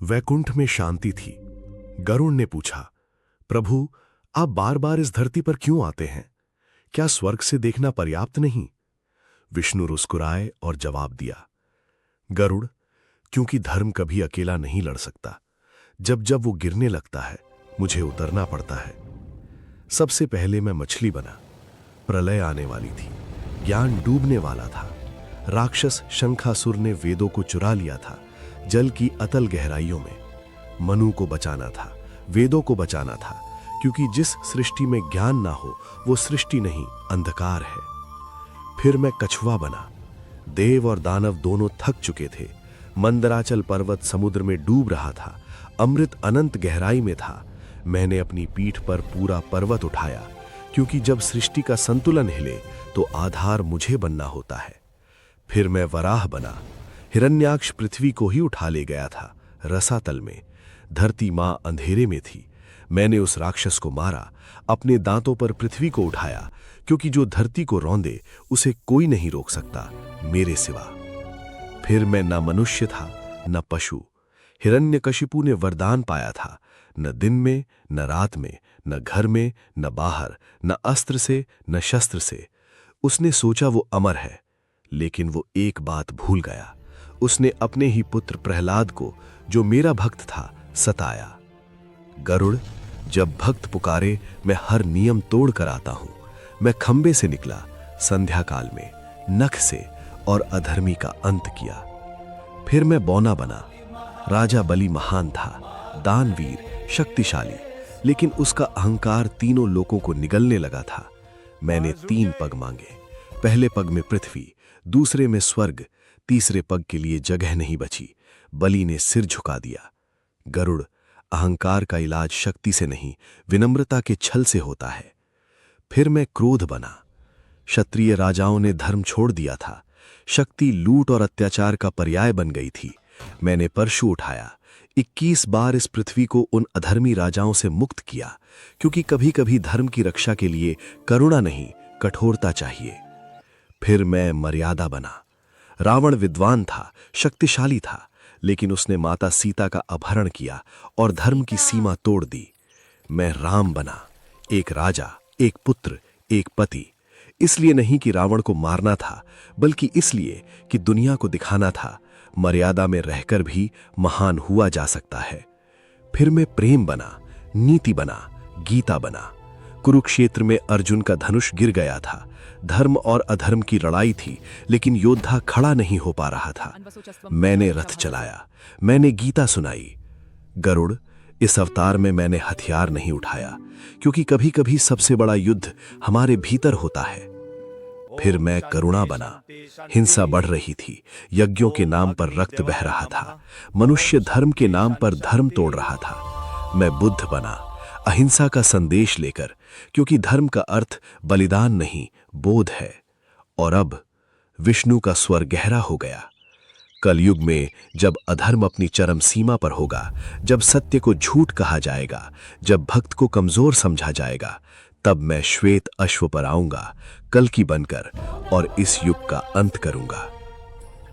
वैकुंठ में शांति थी। गरुड़ ने पूछा, प्रभु, आप बार बार इस धरती पर क्यों आते हैं? क्या स्वर्ग से देखना पर्याप्त नहीं? विष्णु मुस्कुराए और जवाब दिया, गरुड़, क्योंकि धर्म कभी अकेला नहीं लड़ सकता। जब जब वो गिरने लगता है, मुझे उतरना पड़ता है। सबसे पहले मैं मछली बना। प्रलय आने वाली थी, ज्ञान डूबने वाला था। राक्षस शंखासुर ने वेदों को चुरा लिया था, जल की अतल गहराइयों में। मनु को बचाना था, वेदों को बचाना था, क्योंकि जिस सृष्टि में ज्ञान ना हो वो सृष्टि नहीं, अंधकार है। फिर मैं कछुआ बना। देव और दानव दोनों थक चुके थे। मंदराचल पर्वत समुद्र में डूब रहा था, अमृत अनंत गहराई में था। मैंने अपनी पीठ पर पूरा पर्वत उठाया, क्योंकि जब सृष्टि का संतुलन हिले तो आधार मुझे बनना होता है। फिर मैं वराह बना। हिरण्याक्ष पृथ्वी को ही उठा ले गया था रसातल में। धरती मां अंधेरे में थी। मैंने उस राक्षस को मारा, अपने दांतों पर पृथ्वी को उठाया, क्योंकि जो धरती को रौंदे उसे कोई नहीं रोक सकता मेरे सिवा। फिर मैं न मनुष्य था न पशु। हिरण्यकशिपु ने वरदान पाया था, न दिन में न रात में, न घर में न बाहर, न अस्त्र से न शस्त्र से। उसने सोचा वो अमर है, लेकिन वो एक बात भूल गया। उसने अपने ही पुत्र प्रहलाद को, जो मेरा भक्त था, सताया। गरुड़, जब भक्त पुकारे मैं हर नियम तोड़ कर आता हूं। मैं खंबे से निकला संध्या काल में, नख से, और अधर्मी का अंत किया। फिर मैं बौना बना। राजा बलि महान था, दानवीर, शक्तिशाली, लेकिन उसका अहंकार तीनों लोकों को निगलने लगा था। मैंने 3 पग मांगे। पहले पग में पृथ्वी, दूसरे में स्वर्ग, तीसरे पग के लिए जगह नहीं बची। बलि ने सिर झुका दिया। गरुड़, अहंकार का इलाज शक्ति से नहीं, विनम्रता के छल से होता है। फिर मैं क्रोध बना। क्षत्रिय राजाओं ने धर्म छोड़ दिया था। शक्ति लूट और अत्याचार का पर्याय बन गई थी। मैंने परशु उठाया। 21 बार इस पृथ्वी को उन अधर्मी राजाओं से मुक्त किया, क्योंकि कभी कभी धर्म की रक्षा के लिए करुणा नहीं, कठोरता चाहिए। फिर मैं मर्यादा बना। रावण विद्वान था, शक्तिशाली था, लेकिन उसने माता सीता का अपहरण किया और धर्म की सीमा तोड़ दी। मैं राम बना, एक राजा, एक पुत्र, एक पति। इसलिए नहीं कि रावण को मारना था, बल्कि इसलिए कि दुनिया को दिखाना था मर्यादा में रहकर भी महान हुआ जा सकता है। फिर मैं प्रेम बना, नीति बना, गीता बना। कुरुक्षेत्र में अर्जुन का धनुष गिर गया था। धर्म और अधर्म की लड़ाई थी, लेकिन योद्धा खड़ा नहीं हो पा रहा था। मैंने रथ चलाया, मैंने गीता सुनाई। गरुड़, इस अवतार में मैंने हथियार नहीं उठाया, क्योंकि कभी कभी सबसे बड़ा युद्ध हमारे भीतर होता है। फिर मैं करुणा बना। हिंसा बढ़ रही थी, यज्ञों के नाम पर रक्त बह रहा था, मनुष्य धर्म के नाम पर धर्म तोड़ रहा था। मैं बुद्ध बना, अहिंसा का संदेश लेकर, क्योंकि धर्म का अर्थ बलिदान नहीं, बोध है। और अब विष्णु का स्वर गहरा हो गया। कलयुग में जब अधर्म अपनी चरम सीमा पर होगा, जब सत्य को झूठ कहा जाएगा, जब भक्त को कमजोर समझा जाएगा, तब मैं श्वेत अश्व पर आऊंगा, कल्कि बनकर, और इस युग का अंत करूंगा।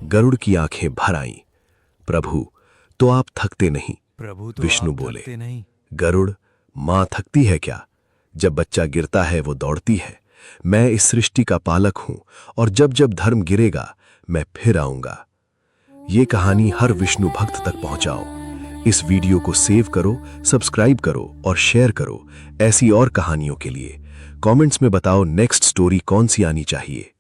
गरुड़ की आंखें भर आईं। प्रभु, तो आप थकते नहीं? विष्णु बोले, गरुड़, मां थकती है क्या? जब बच्चा गिरता है वो दौड़ती है। मैं इस सृष्टि का पालक हूं, और जब जब धर्म गिरेगा मैं फिर आऊंगा। ये कहानी हर विष्णु भक्त तक पहुंचाओ। इस वीडियो को सेव करो, सब्सक्राइब करो और शेयर करो। ऐसी और कहानियों के लिए कमेंट्स में बताओ नेक्स्ट स्टोरी कौन सी आनी चाहिए।